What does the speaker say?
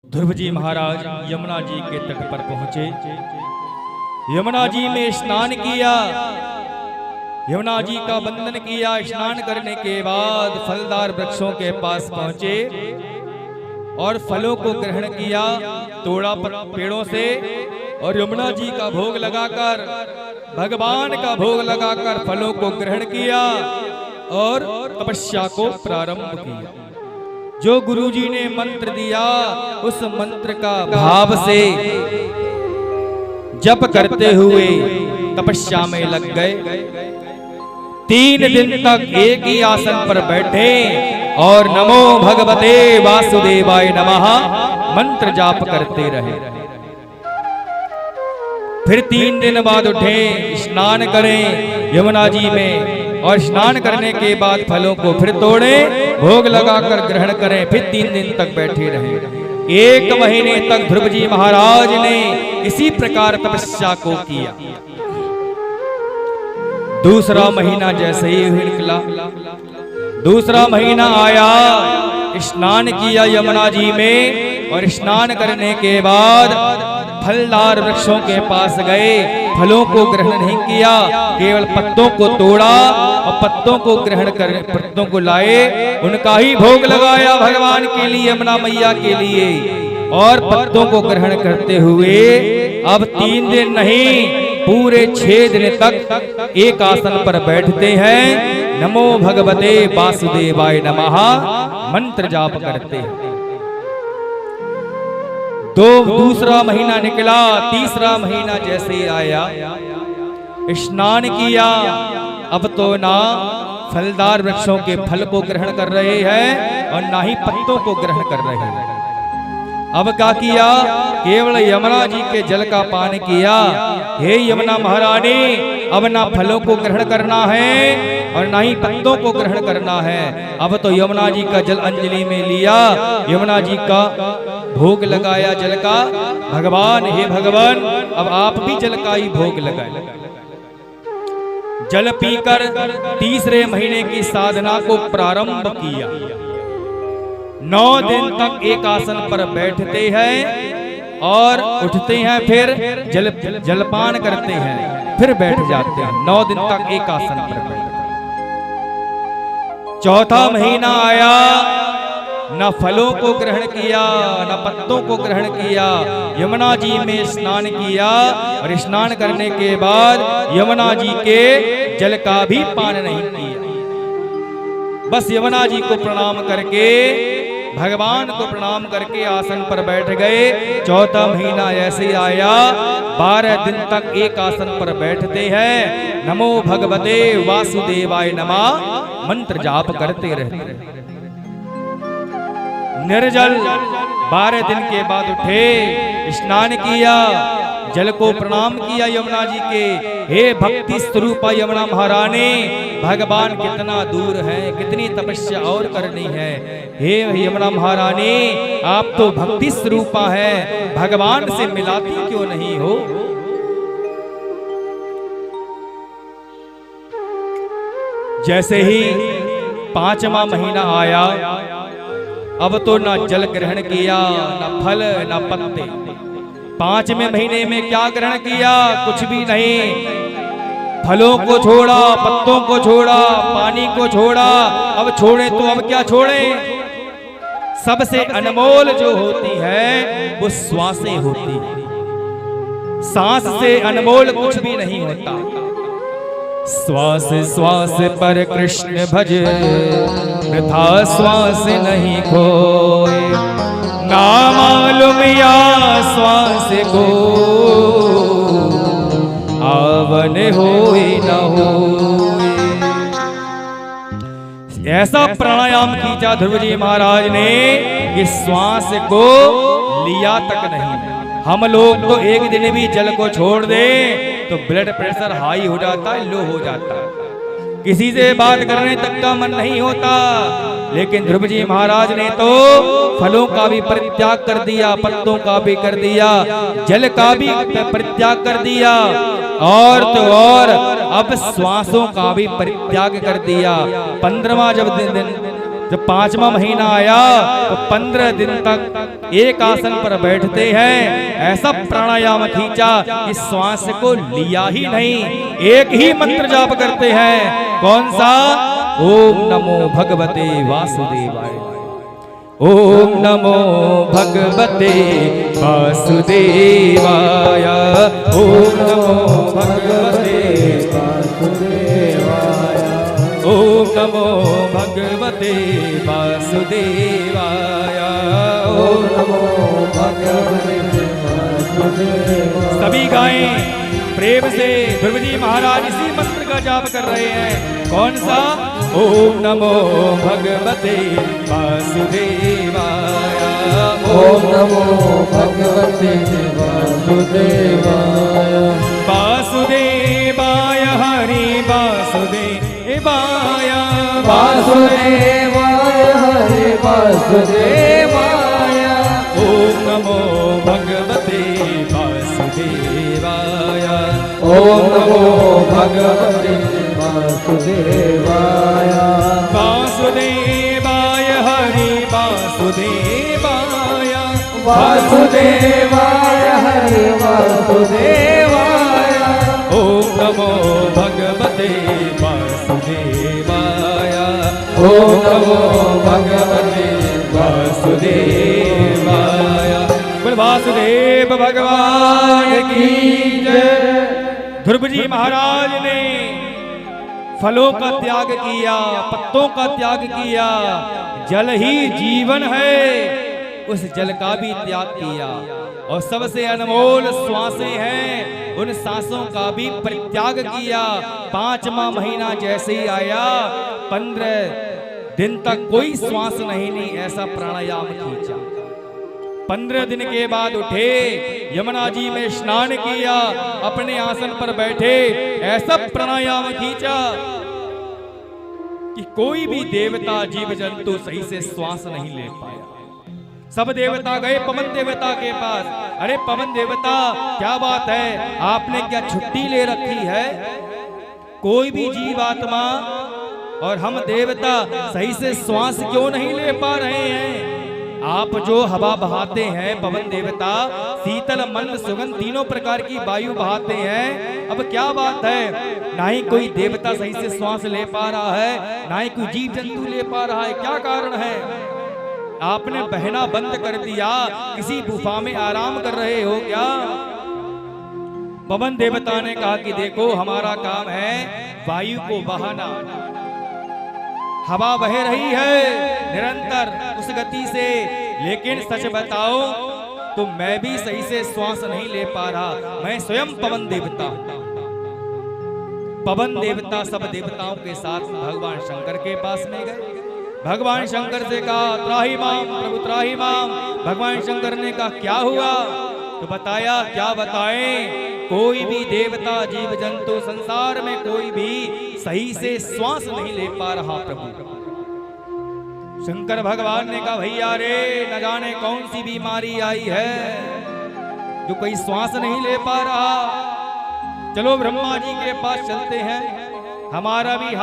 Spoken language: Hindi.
ध्रुव जी महाराज यमुना जी के तट पर पहुंचे। यमुना जी में स्नान किया, यमुना जी का वंदन किया। स्नान करने के बाद फलदार वृक्षों के पास पहुंचे और फलों को ग्रहण किया, तोड़ा पेड़ों से और यमुना जी का भोग लगाकर, भगवान का भोग लगाकर फलों को ग्रहण किया और तपस्या को प्रारंभ किया। जो गुरुजी ने मंत्र दिया उस मंत्र का भाव से जप करते हुए तपस्या में लग गए। 3 दिन तक एक ही आसन पर बैठे और नमो भगवते वासुदेवाय नमः मंत्र जाप करते रहे। फिर 3 दिन बाद उठे, स्नान करें यमुना जी में और स्नान करने के बाद फलों को फिर तोड़े, भोग लगाकर ग्रहण करें। फिर 3 दिन तक बैठे रहे। 1 महीने तक ध्रुव जी महाराज ने इसी प्रकार तपस्या को किया। दूसरा महीना जैसे ही निकला, दूसरा महीना आया, स्नान किया यमुना जी में और स्नान करने के बाद फलदार वृक्षों के पास गए। फलों को ग्रहण नहीं किया, केवल पत्तों को तोड़ा और पत्तों को ग्रहण कर पत्तों को लाए, उनका ही भोग लगाया भगवान के लिए, यमुना मैया के लिए। और पत्तों को ग्रहण करते हुए अब 3 दिन नहीं पूरे 6 दिन तक एक आसन पर बैठते हैं, नमो भगवते वासुदेवाय नमः मंत्र जाप करते हैं। दूसरा महीना निकला, तीसरा महीना जैसे ही आया, स्नान किया। अब तो ना फलदार वृक्षों के फल को ग्रहण कर रहे हैं और ना ही पत्तों को ग्रहण कर रहे हैं। अब क्या किया, केवल यमुना जी के जल का पान किया। हे यमुना महारानी, अब ना फलों को ग्रहण करना है और ना ही पत्तों को ग्रहण करना है। अब तो यमुना जी का जल अंजलि में लिया, यमुना जी का भोग लगाया जल का। भगवान, हे भगवान, अब आप भी जल का ही भोग लगाए। जल पीकर तीसरे महीने की साधना को प्रारंभ किया। 9 दिन तक एक आसन पर बैठते हैं और उठते हैं, फिर जलपान करते हैं, फिर बैठ जाते हैं। 9 दिन तक एक आसन पर बैठते हैं। चौथा महीना आया, न फलों को ग्रहण किया, न पत्तों को ग्रहण किया। यमुना जी में स्नान किया और स्नान करने के बाद यमुना जी के जल का भी पान नहीं किया। बस यमुना जी को प्रणाम करके, भगवान को प्रणाम करके आसन पर बैठ गए। चौथा महीना ऐसे आया, 12 दिन तक एक आसन पर बैठते हैं, नमो भगवते वासुदेवाय नमः मंत्र जाप करते रहते हैं। निर्जल 12 दिन के बाद उठे, स्नान किया, जल को प्रणाम किया यमुना जी के। हे भक्ति स्वरूपा यमुना महारानी, भगवान कितना दूर है, कितनी तपस्या और करनी है। हे यमुना महारानी, आप तो भक्ति स्वरूपा है, भगवान से मिलाती क्यों नहीं हो। जैसे ही 5वां महीना आया, अब तो ना जल ग्रहण किया, ना फल, ना पत्ते। 5वें महीने में क्या ग्रहण किया, कुछ भी नहीं। फलों को छोड़ा, पत्तों को छोड़ा, पानी को छोड़ा। अब छोड़े तो अब क्या छोड़े, सबसे अनमोल जो होती है वो श्वासें होती है। सांस से अनमोल कुछ भी नहीं होता। श्वास श्वास पर कृष्ण भज, वृथा श्वास नहीं खोए। ना मालूम या श्वास को, आवन होए न होए। ऐसा प्राणायाम कीजा ध्रुव जी महाराज ने कि श्वास को लिया तक नहीं। हम लोग तो एक दिन भी जल को छोड़ दे तो ब्लड प्रेशर हाई हो जाता है, लो हो जाता है, किसी से बात करने तक का मन नहीं होता। लेकिन ध्रुव जी महाराज ने तो फलों का भी परित्याग कर दिया, पत्तों का भी कर दिया, जल का भी परित्याग कर दिया और तो और अब श्वासों का भी परित्याग कर दिया। 15वां जब दिन जब 5वां महीना आया तो 15 दिन तक एक आसन पर बैठते हैं। ऐसा प्राणायाम खींचा कि श्वास को लिया ही नहीं, एक ही मंत्र जाप करते हैं। कौन सा? ओम नमो भगवते वासुदेवाय, ओम नमो भगवते वासुदेवाय, ओम नमो भगवते वासुदेवाय, ओम नमो भगवते वासुदेवाय, ओम नमो भगवते वासुदेवाय। सभी गाएं प्रेम से। ध्रुव जी महाराज इसी मंत्र का जाप कर रहे हैं। कौन सा? ओम नमो भगवते वासुदेवाय, ओम नमो भगवते वासुदेवाय, वासुदेवाय हरि वासुदेवाय, वासुदेवाय हरि वासुदेवाय, ओम नमो भगवते वासुदेवाय, ओम नमो भगवते वासुदेवाय, वासुदेवाय हरि वासुदेवाय, वासुदेवाय हरि वासुदेवाय, ओम नमो भगवते वासुदेवाय, ओम नमो भगवते वासुदेवाय। बोल वासुदेव भगवान की जय। ध्रुव जी महाराज ने फलों का त्याग किया, पत्तों का त्याग किया। जल ही जीवन है, उस जल का भी त्याग किया। और सबसे अनमोल श्वासें हैं, उन सांसों का भी परित्याग किया। 5वां महीना जैसे ही आया, 15 दिन तक कोई श्वास नहीं ली। ऐसा प्राणायाम खींचा। 15 दिन के बाद उठे, यमुना जी में स्नान किया, अपने आसन पर बैठे, ऐसा प्राणायाम खींचा कि कोई भी देवता जीव जंतु सही से श्वास नहीं ले पाया। सब देवता गए पवन देवता के पास। अरे पवन देवता, क्या बात है, आपने क्या छुट्टी ले रखी है? कोई भी जीव आत्मा और हम देवता सही से श्वास क्यों नहीं ले पा रहे हैं? आप जो हवा बहाते हैं पवन देवता, शीतल मंद सुगंध तीनों प्रकार की वायु बहाते हैं, अब क्या बात है? ना ही कोई देवता सही से श्वास ले पा रहा है, ना ही कोई जीव जंतु ले पा रहा है। क्या कारण है? आपने बहना बंद कर दिया, किसी गुफा में आराम कर रहे हो क्या? पवन देवता ने कहा कि देखो, हमारा काम है वायु को बहाना। हवा बह रही है निरंतर उस गति से, लेकिन सच बताओ तो मैं भी सही से श्वास नहीं ले पा रहा। मैं स्वयं पवन देवता हूं। पवन देवता सब देवताओं के साथ भगवान शंकर के पास में गए। भगवान शंकर से कहा, त्राहि माम प्रभु त्राहि माम। भगवान शंकर ने कहा, क्या हुआ? तो बताया, क्या बताएं, कोई भी देवता जीव जंतु संसार में कोई भी सही से श्वास नहीं ले पा रहा प्रभु। शंकर भगवान ने कहा, भैया रे, न जाने कौन सी बीमारी आई है जो कोई श्वास नहीं ले पा रहा। चलो ब्रह्मा जी के पास चलते हैं, हमारा भी